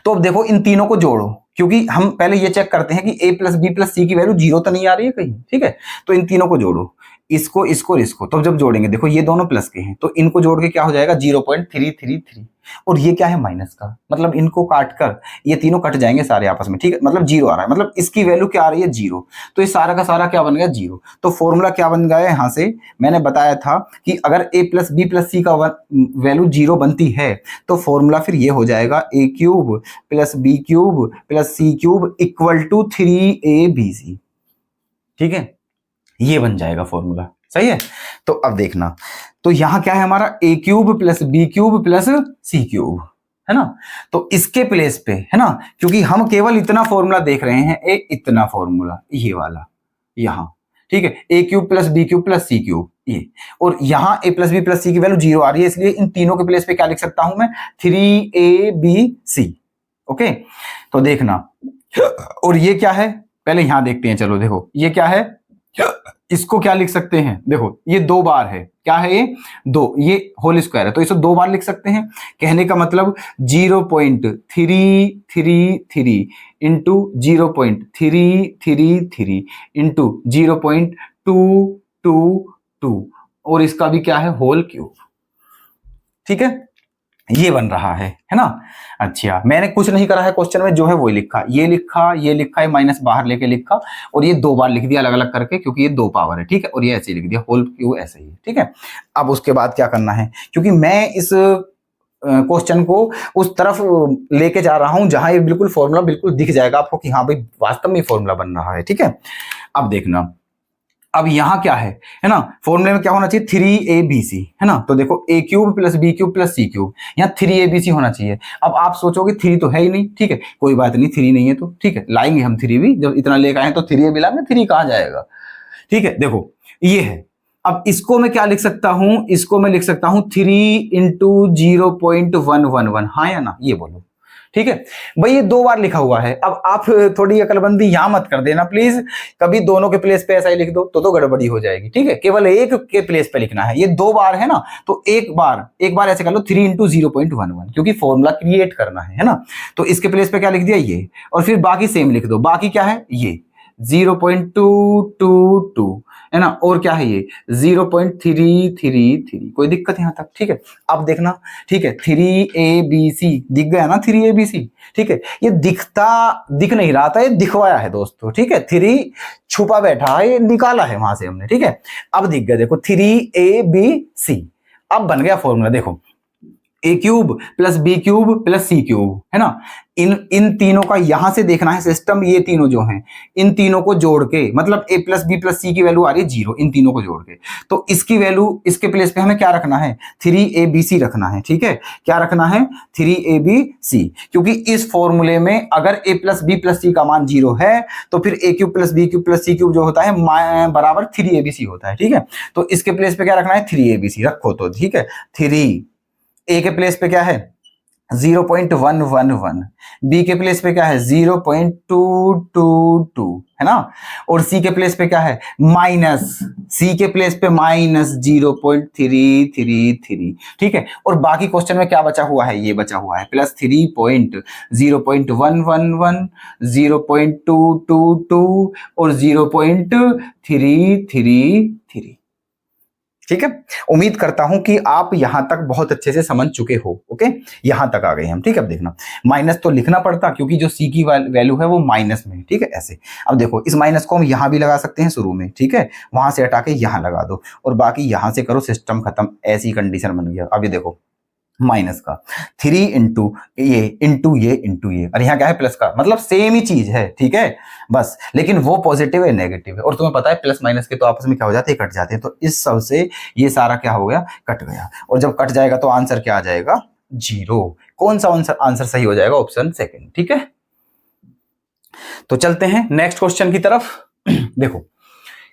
तो अब देखो इन तीनों को जोड़ो, क्योंकि हम पहले ये चेक करते हैं कि a + b + c की वैल्यू 0 तो नहीं आ रही है कहीं, ठीक है, तो इन तीनों को जोड़ो, इसको इसको और इसको, तो जब जोड़ेंगे देखो ये दोनों प्लस के हैं तो इनको जोड़ के क्या हो जाएगा 0.333, और ये क्या है माइनस का, मतलब इनको काट कर ये तीनों कट जाएंगे सारे आपस में, ठीक है, मतलब जीरो आ रहा है, मतलब इसकी वैल्यू क्या आ रही है जीरो, तो ये सारा का सारा क्या बन गया जीरो। तो फॉर्मूला क्या बन गया है यहां से, मैंने बताया था कि अगर a plus B plus c का वैल्यू जीरो बनती है तो फॉर्मूला फिर ये हो जाएगा a cube plus B cube plus C cube equal to 3abc, ठीक है, ये बन जाएगा फॉर्मूला, सही है। तो अब देखना, तो यहां क्या है हमारा a cube plus B cube plus C cube, है ना, तो इसके प्लेस पे, है ना, क्योंकि हम केवल इतना फॉर्मूला देख रहे हैं, एक इतना फॉर्मूला ये वाला यहां, ठीक है, a cube plus B cube plus C cube ये, और यहां a plus B plus c की वैल्यू जीरो आ रही है, इसलिए इन तीनों के प्लेस पे क्या लिख सकता हूं मैं 3abc, ओके। तो देखना, और ये क्या है पहले यहां देखते हैं, चलो देखो ये क्या है, इसको क्या लिख सकते हैं, देखो ये दो बार है, क्या है ये दो, ये होल स्क्वायर है तो इसको दो बार लिख सकते हैं, कहने का मतलब 0.333 इंटू 0.333 इंटू 0.222, और इसका भी क्या है होल क्यूब, ठीक है, ये बन रहा है ना। अच्छा, मैंने कुछ नहीं करा है क्वेश्चन में, जो है वही लिखा, ये लिखा, ये लिखा, ये माइनस बाहर लेके लिखा, और ये दो बार लिख दिया अलग अलग करके, क्योंकि ये दो पावर है, ठीक है, और ये ऐसे लिख दिया होल क्यू ऐसे ही, ठीक है। अब उसके बाद क्या करना है, क्योंकि मैं इस क्वेश्चन को उस तरफ लेके जा रहा हूं जहां ये बिल्कुल फॉर्मूला बिल्कुल दिख जाएगा आपको कि हाँ भाई वास्तव में फॉर्मूला बन रहा है, ठीक है। अब देखना, अब यहां क्या है ना, फॉर्मूले में क्या होना चाहिए 3abc, है ना, तो देखो a cube plus B cube plus C cube, यहाँ 3abc होना चाहिए। अब आप सोचोगे 3 तो है ही नहीं, ठीक है, कोई बात नहीं, 3 नहीं है तो ठीक है, लाएंगे हम 3 भी, जब इतना लेकर आए तो 3a भी लाएंगे, 3 कहां जाएगा, ठीक है। देखो ये है, अब इसको मैं क्या लिख सकता हूं, इसको मैं लिख सकता हूं 3 इंटू 0.111, हाँ या ना, ये बोलो, ठीक है भाई, ये दो बार लिखा हुआ है। अब आप थोड़ी अकलबंदी यहां मत कर देना प्लीज, कभी दोनों के प्लेस पे ऐसा ही लिख दो तो गड़बड़ी हो जाएगी, ठीक है, केवल एक के प्लेस पे लिखना है, ये दो बार है ना, तो एक बार ऐसे कर लो 3 इंटू 0.11, क्योंकि फॉर्मूला क्रिएट करना है ना, तो इसके प्लेस पे क्या लिख दिया ये, और फिर बाकी सेम लिख दो, बाकी क्या है ये 0.222, है ना, और क्या है ये 0.333, कोई दिक्कत यहां तक, ठीक है। अब देखना, ठीक है, 3abc दिख गया ना, 3abc, ठीक है, ये दिख नहीं रहा था, ये दिखवाया है दोस्तों, ठीक है, 3 छुपा बैठा है, ये निकाला है वहां से हमने, ठीक है। अब दिख गया देखो 3abc, अब बन गया फॉर्मूला, देखो a cube plus B cube plus C cube, है ना, इन तीनों का यहां से देखना है सिस्टम, ये तीनों जो हैं इन तीनों को जोड़ के, मतलब a plus B plus c की वैल्यू आ रही है जीरो, इन तीनों को जोड़ के, तो इसकी वैल्यू इसके प्लेस पे हमें क्या रखना है 3abc रखना है, ठीक है, क्या रखना है 3abc, क्योंकि इस फॉर्मूले में अगर a plus B plus c का मान जीरो है तो फिर a cube plus B cube plus C cube जो होता है बराबर 3abc होता है, ठीक है। तो इसके प्लेस पे क्या रखना है 3abc रखो, तो ठीक है, 3 ए के प्लेस पे क्या है 0.111, बी के प्लेस पे क्या है 0.222, है ना, और सी के प्लेस पे क्या है माइनस, सी के प्लेस पे माइनस 0.333, ठीक है, और बाकी क्वेश्चन में क्या बचा हुआ है, ये बचा हुआ है प्लस 3.0.111, 0.222 और 0.333, ठीक है। उम्मीद करता हूं कि आप यहां तक बहुत अच्छे से समझ चुके हो, ओके, यहां तक आ गए हम, ठीक है। अब देखना, माइनस तो लिखना पड़ता क्योंकि जो सी की वैल्यू है वो माइनस में है, ठीक है, ऐसे। अब देखो इस माइनस को हम यहां भी लगा सकते हैं शुरू में, ठीक है, वहां से हटा के यहां लगा दो और बाकी यहां से करो, सिस्टम खत्म, ऐसी कंडीशन बन गया। अभी देखो माइनस का 3 इंटू ये और यहाँ क्या है प्लस का, मतलब सेम ही चीज है, ठीक है, बस, लेकिन वो पॉजिटिव है नेगेटिव है, और तुम्हें पता है प्लस माइनस के तो आपस में क्या हो जाते हैं कट जाते हैं, तो इस सब से ये सारा क्या हो गया कट गया, और जब कट जाएगा तो आंसर क्या आ जाएगा जीरो। कौन सा आंसर सही हो जाएगा ऑप्शन सेकंड, ठीक है। तो चलते हैं नेक्स्ट क्वेश्चन की तरफ। देखो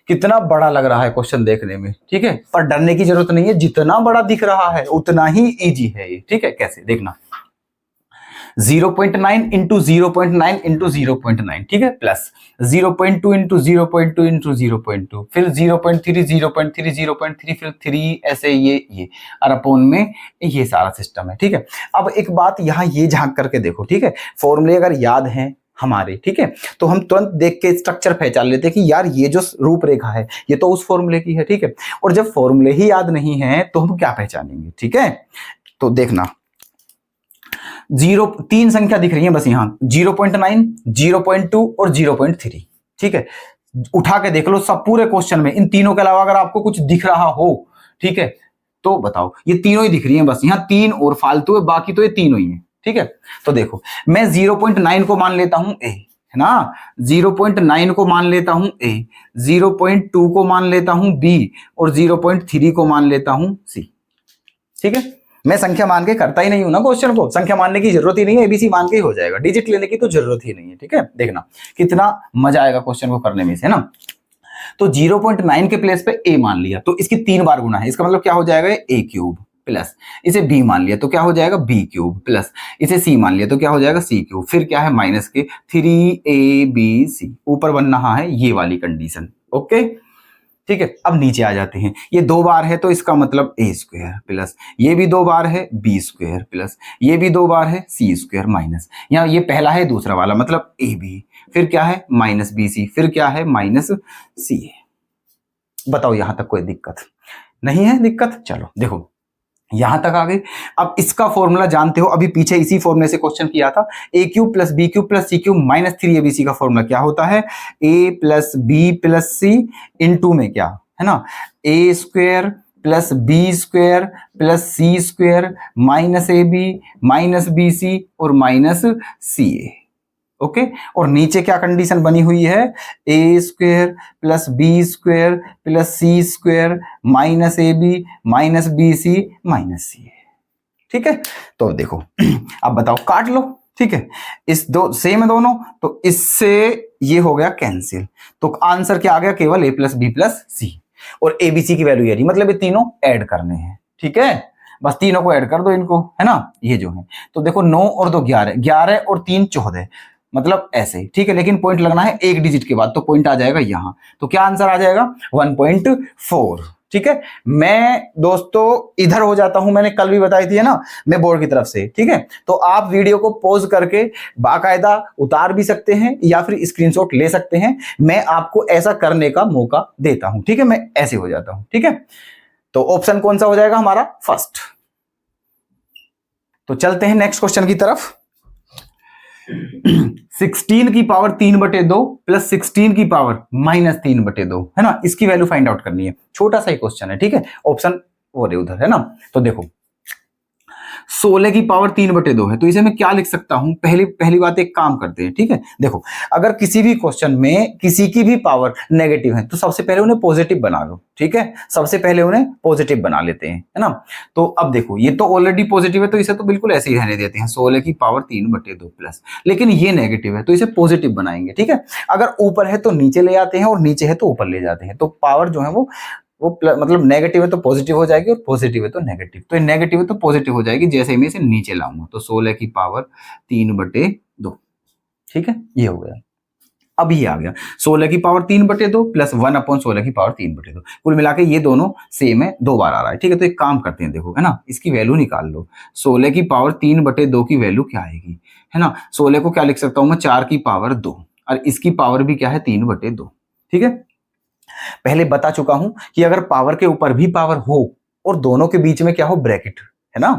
कितना बड़ा लग रहा है क्वेश्चन देखने में, ठीक है, पर डरने की जरूरत नहीं है, जितना बड़ा दिख रहा है उतना ही इजी है ये, ठीक है। कैसे देखना, 0.9 इंटू 0.9 इंटू 0.9, ठीक है, प्लस 0.2 इंटू 0.2 इंटू 0.2, फिर 0.3 0.3 0.3 फिर 3, ऐसे ये और अपोन में ये सारा सिस्टम है, ठीक है। अब एक बात यहाँ ये झांक करके देखो, ठीक है, फॉर्मूले अगर याद है हमारे, ठीक है। तो हम तुरंत देख के स्ट्रक्चर पहचान लेते हैं कि यार ये जो रूपरेखा है ये तो उस फॉर्मूले की है, ठीक है। और जब फॉर्मूले ही याद नहीं है तो हम क्या पहचानेंगे, ठीक है। तो देखना 3 संख्या दिख रही है बस यहाँ, 0.9, 0.2 और 0.3, ठीक है। उठा के देख लो सब पूरे क्वेश्चन में इन तीनों के अलावा अगर आपको कुछ दिख रहा हो, ठीक है, तो बताओ। ये तीनों ही दिख रही हैं बस, यहाँ 3 और फालतू है, बाकी तो ये तीनों ही है, ठीक है। तो देखो मैं 0.9 को मान लेता हूं ए, है ना, 0.9 को मान लेता हूं ए, 0.2 को मान लेता हूं बी और 0.3 को मान लेता हूं सी, ठीक है। मैं संख्या मान के करता ही नहीं हूं ना क्वेश्चन को, संख्या मानने की जरूरत ही नहीं है, एबीसी मान के ही हो जाएगा, डिजिट लेने की तो जरूरत ही नहीं है, ठीक है। देखना कितना मजा आएगा क्वेश्चन को करने में से, है ना। तो 0.9 के प्लेस पे ए मान लिया तो इसकी 3 बार गुना है, इसका मतलब क्या हो जाएगा, ए क्यूब प्लस इसे बी मान लिया तो क्या हो जाएगा बी क्यूब प्लस इसे सी मान लिया तो क्या हो जाएगा सी क्यूब, फिर क्या है माइनस के 3ab, ऊपर बन रहा है ये वाली कंडीशन, ओके, ठीक है। अब नीचे आ जाते हैं, ये 2 बार है तो इसका मतलब ए स्क्वायर प्लस ये भी 2 बार है बी स्क्वायर प्लस ये भी 2 बार है सी स्क्वायर माइनस यहाँ ये पहला है दूसरा वाला मतलब ए बी, फिर क्या है माइनस बी सी, फिर क्या है माइनस सी ए। बताओ यहां तक कोई दिक्कत नहीं है, दिक्कत, चलो देखो यहां तक आ गई। अब इसका फॉर्मूला जानते हो, अभी पीछे इसी फॉर्मूले से क्वेश्चन किया था, A cube plus B cube plus C cube minus 3abc का फॉर्मूला क्या होता है, A plus B plus C into में क्या है ना, A square plus B square plus C square minus A B minus B C और minus C ए, okay. और नीचे क्या कंडीशन बनी हुई है, A square plus B square plus C square minus A B minus B C minus C A, ठीक है। तो देखो अब बताओ काट लो, ठीक है, इस दो सेम है दोनों तो इससे ये हो गया कैंसिल, तो आंसर क्या आ गया, केवल ए प्लस बी प्लस सी और ए बी सी की वैल्यू ये रही, मतलब ये तीनों ऐड करने हैं, ठीक है। बस तीनों को ऐड कर दो इनको, है ना, ये जो है। तो देखो 9 और 2 11, 11 और 3 14, मतलब ऐसे, ठीक है। लेकिन पॉइंट लगना है एक डिजिट के बाद, तो पॉइंट आ जाएगा यहां, तो क्या आंसर आ जाएगा 1.4, ठीक है। मैं दोस्तों इधर हो जाता हूं, मैंने कल भी बताई थी, है ना, मैं बोर्ड की तरफ से, ठीक है। तो आप वीडियो को पॉज करके बाकायदा उतार भी सकते हैं या फिर स्क्रीनशॉट ले सकते हैं, मैं आपको ऐसा करने का मौका देता हूं, ठीक है। मैं ऐसे हो जाता हूं, ठीक है। तो ऑप्शन कौन सा हो जाएगा हमारा, फर्स्ट। तो चलते हैं नेक्स्ट क्वेश्चन की तरफ। 16 की पावर 3/2 प्लस 16 की पावर -3/2, है ना, इसकी वैल्यू फाइंड आउट करनी है, छोटा सा ही क्वेश्चन है, ठीक है। ऑप्शन और उधर है ना। तो देखो 16 की पावर 3/2 है तो इसे मैं क्या लिख सकता हूं, पहली बात एक काम करते हैं, ठीक है। देखो अगर किसी भी क्वेश्चन में किसी की भी पावर नेगेटिव है तो सबसे पहले उन्हें पॉजिटिव बना लो, ठीक है, सबसे पहले उन्हें पॉजिटिव बना लेते हैं, है ना। तो अब देखो ये तो ऑलरेडी पॉजिटिव है तो इसे तो बिल्कुल ऐसे ही रहने देते हैं, 16 की पावर 3/2 प्लस, लेकिन ये नेगेटिव है तो इसे पॉजिटिव बनाएंगे, ठीक है। अगर ऊपर है तो नीचे ले आते हैं और नीचे है तो ऊपर ले जाते हैं, तो पावर जो है वो मतलब नेगेटिव है तो पॉजिटिव हो जाएगी और पॉजिटिव है तो नेगेटिव, तो नेगेटिव है तो पॉजिटिव हो जाएगी जैसे ही मैं इसे नीचे लाऊंगा, तो 16 की पावर 3/2, ठीक है, ये हो गया। अब ये आ गया 16 की पावर 3/2 प्लस 1/16 की पावर 3/2, कुल मिला के ये दोनों सेम है, 2 बार आ रहा है, ठीक है। तो एक काम करते हैं, देखो, है ना, इसकी वैल्यू निकाल लो, 16 की पावर 3/2 की वैल्यू क्या आएगी, है ना। 16 को क्या लिख सकता हूं मैं, 4 की पावर 2 और इसकी पावर भी क्या है 3/2, ठीक है। पहले बता चुका हूं कि अगर पावर के ऊपर भी पावर हो और दोनों के बीच में क्या हो, ब्रैकेट, है ना,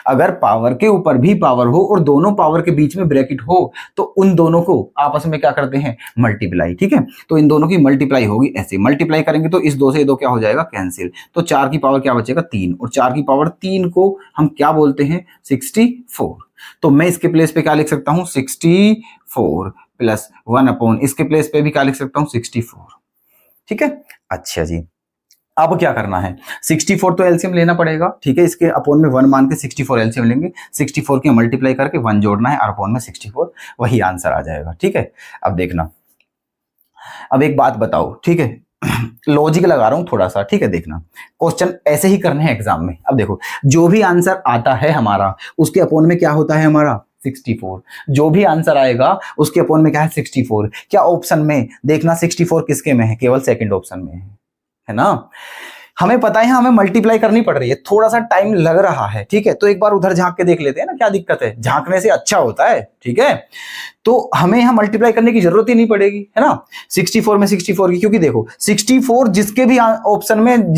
अगर पावर के ऊपर भी पावर हो और दोनों पावर के बीच में ब्रैकेट हो तो उन दोनों को आपस में क्या करते हैं, मल्टीप्लाई, ठीक है। तो इन दोनों की मल्टीप्लाई होगी, ऐसे मल्टीप्लाई करेंगे तो इस 2 से 2 क्या हो जाएगा, कैंसिल, तो 4 की पावर क्या बचेगा 3 और 4 की पावर 3 को हम क्या बोलते हैं, 64। तो मैं इसके प्लेस पे क्या लिख सकता हूं, 64 प्लस 1 इसके प्लेस पे भी क्या लिख सकता हूं, 64, ठीक है। अच्छा जी, अब क्या करना है, 64 तो एलसीएम लेना पड़ेगा, ठीक है, इसके अपोन में 1 मान के 64 एलसीएम लेंगे, 64 के मल्टीप्लाई करके 1 जोड़ना है और अपोन में 64, वही आंसर आ जाएगा, ठीक है। अब देखना, अब एक बात बताओ, ठीक है, लॉजिक लगा रहा हूं थोड़ा सा, ठीक है, देखना क्वेश्चन ऐसे ही करने हैं एग्जाम में। अब देखो जो भी आंसर आता है हमारा उसके अपोन में क्या होता है हमारा 64, जो भी आंसर आएगा उसके अपोन में क्या है 64, क्या ऑप्शन में देखना 64 किसके में है, केवल सेकंड ऑप्शन में है ना। हमें पता है हमें मल्टीप्लाई करनी पड़ रही है, थोड़ा सा टाइम लग रहा है, ठीक है। तो एक बार उधर झांक के देख लेते हैं ना, क्या दिक्कत है, झांकने से अच्छा होता है, ठीक है। तो हमें यहां मल्टीप्लाई करने की जरूरत ही नहीं पड़ेगी, है ना। 64 में 64 की, क्योंकि देखो 64 जिसके भी ऑप्शन में,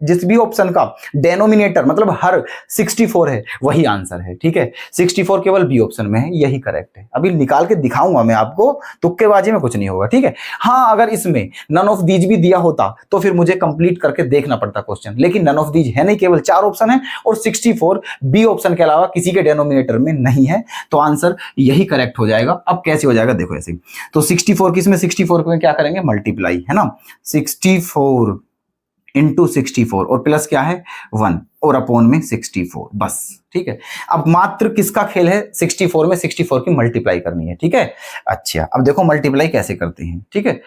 जिस भी ऑप्शन का डेनोमिनेटर मतलब हर 64 है, वही आंसर है, ठीक है। 64 केवल बी ऑप्शन में है, यही करेक्ट है। अभी निकाल के दिखाऊंगा मैं आपको, तुक्केबाजी में कुछ नहीं होगा, ठीक है। हाँ, अगर इसमें नन ऑफ दीज भी दिया होता तो फिर मुझे कंप्लीट करके देखना पड़ता क्वेश्चन, लेकिन नन ऑफ दीज है नहीं, केवल 4 ऑप्शन है और 64 बी ऑप्शन के अलावा किसी के डेनोमिनेटर में नहीं है, तो आंसर यही करेक्ट हो जाएगा। अब कैसे हो जाएगा देखो ऐसे, तो 64 किसमें, 64 में क्या करेंगे, मल्टीप्लाई, है ना। 64 इंटू 64 और प्लस क्या है 1 और अपॉन में 64, बस, ठीक है। अब मात्र किसका खेल है, 64 में 64 की मल्टीप्लाई करनी है, ठीक है। अच्छा, अब देखो मल्टीप्लाई कैसे करते हैं, ठीक है।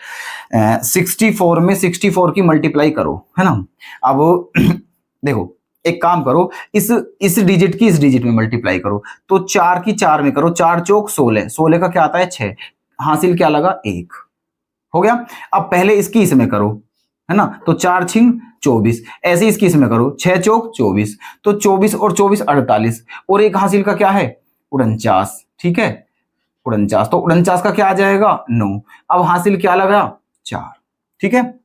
64 में 64 की मल्टीप्लाई करो, है ना। अब देखो एक काम करो, इस डिजिट की इस डिजिट में मल्टीप्लाई करो, तो 4 की 4 में करो, 4 चौक 16, 16 का क्या आता है 6, हासिल क्या लगा 1, हो गया। अब पहले इसकी इसमें करो, है ना, तो 4 छिंग 24, ऐसे इसकी इसमें करो, 6 चौक 24, तो 24 और 24 48, और एक हासिल का क्या है 49, ठीक है 49, तो 49 का क्या आ जाएगा 9, अब हासिल क्या लगा 4, ठीक है।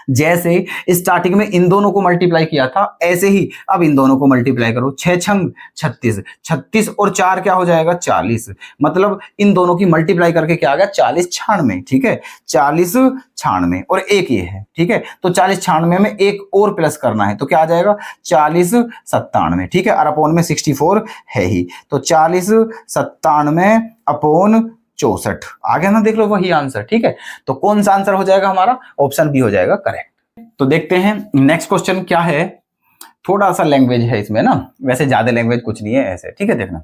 जैसे स्टार्टिंग में इन दोनों को मल्टीप्लाई किया था, ऐसे ही अब इन दोनों को मल्टीप्लाई करो, 6 छंग 36, 36 और 4 क्या हो जाएगा 40, मतलब इन दोनों की मल्टीप्लाई करके क्या आ गया 40 96, ठीक है। 40 96 और एक ये है, ठीक है। तो 40 96 में एक और प्लस करना है, तो क्या आ जाएगा 40 97, ठीक है। और अपॉन में 64 है ही, तो 40 97 अपॉन 64 आ गया ना, देख लो वही आंसर, ठीक है। तो कौन सा आंसर हो जाएगा हमारा, ऑप्शन बी हो जाएगा करेक्ट। तो देखते हैं नेक्स्ट क्वेश्चन क्या है, थोड़ा सा लैंग्वेज है इसमें ना, वैसे ज्यादा लैंग्वेज कुछ नहीं है ऐसे, ठीक है। देखना,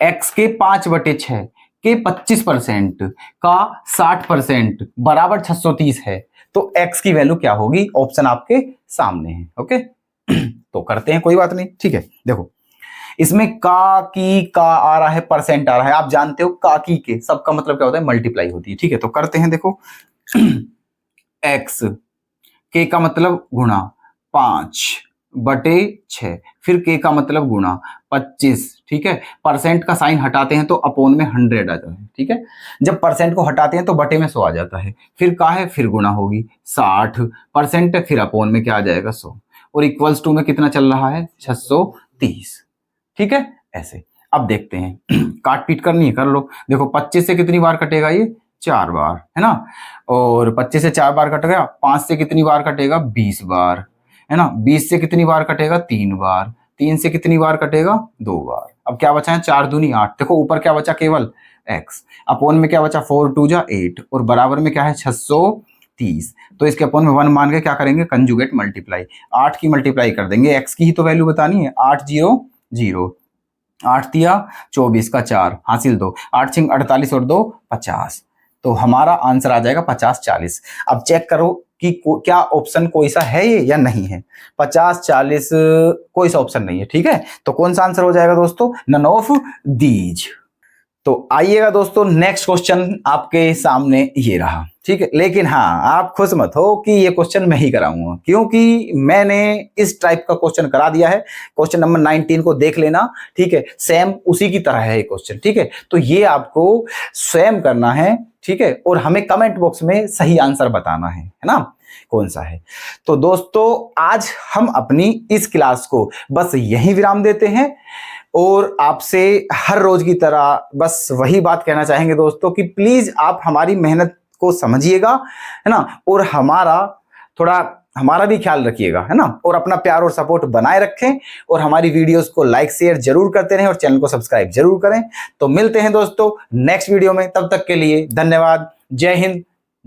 x के 5/6 के 25% का 60% बराबर 630 है, तो x की वैल्यू क्या होगी, ऑप्शन आपके सामने है, ओके। तो करते हैं, कोई बात नहीं, ठीक है। देखो इसमें का आ रहा है, परसेंट आ रहा है, आप जानते हो का की के सबका मतलब क्या होता है, मल्टीप्लाई होती है, ठीक है। तो करते हैं, देखो x के का मतलब गुणा 5/6, फिर के का मतलब गुणा 25, ठीक है। परसेंट का साइन हटाते हैं तो अपॉन में 100 आ जाता है, ठीक है। जब परसेंट को हटाते हैं तो बटे में 100 आ जाता है, फिर का है, फिर गुणा होगी 60%, फिर अपॉन में क्या आ जाएगा 100, और इक्वल्स टू में कितना चल रहा है 630, ठीक है। ऐसे अब देखते हैं, काट पीट करनी है कर लो। देखो 25 से कितनी बार कटेगा, ये 4 बार, है ना, और 25 से 4 बार कट गया, 5 से कितनी बार कटेगा 20 बार, है ना। 20 से कितनी बार कटेगा 3 बार, 3 से कितनी बार कटेगा 2 बार। अब क्या बचा है 4 दूनी 8, देखो ऊपर क्या बचा केवल x, अपॉन में क्या बचा 4 2 जा 8, और बराबर में क्या है 630, तो इसके अपॉन में 1 मान के क्या करेंगे कंजुगेट मल्टीप्लाई, 8 की मल्टीप्लाई कर देंगे, x की ही तो वैल्यू बतानी है, 8 0 0, 8 तिया 24 का 4 हासिल 2, 8 छिंग 48 और 2 50, तो हमारा आंसर आ जाएगा 50 40। अब चेक करो कि क्या ऑप्शन कोई सा है ये या नहीं है, 50 40 कोई सा ऑप्शन नहीं है, ठीक है। तो कौन सा आंसर हो जाएगा दोस्तों, नन ऑफ दीज। तो आइएगा दोस्तों, नेक्स्ट क्वेश्चन आपके सामने ये रहा, ठीक है। लेकिन हाँ, आप खुश मत हो कि ये क्वेश्चन मैं ही कराऊंगा, क्योंकि मैंने इस टाइप का क्वेश्चन करा दिया है। क्वेश्चन नंबर 19 को देख लेना, ठीक है, सेम उसी की तरह है ये क्वेश्चन, ठीक है। तो ये आपको स्वयं करना है, ठीक है, और हमें कमेंट बॉक्स में सही आंसर बताना है ना, कौन सा है। तो दोस्तों आज हम अपनी इस क्लास को बस यहीं विराम देते हैं, और आपसे हर रोज की तरह बस वही बात कहना चाहेंगे दोस्तों कि प्लीज आप हमारी मेहनत को समझिएगा, है ना, और हमारा भी ख्याल रखिएगा, है ना, और अपना प्यार और सपोर्ट बनाए रखें, और हमारी वीडियोस को लाइक शेयर जरूर करते रहें, और चैनल को सब्सक्राइब जरूर करें। तो मिलते हैं दोस्तों नेक्स्ट वीडियो में, तब तक के लिए धन्यवाद, जय हिंद,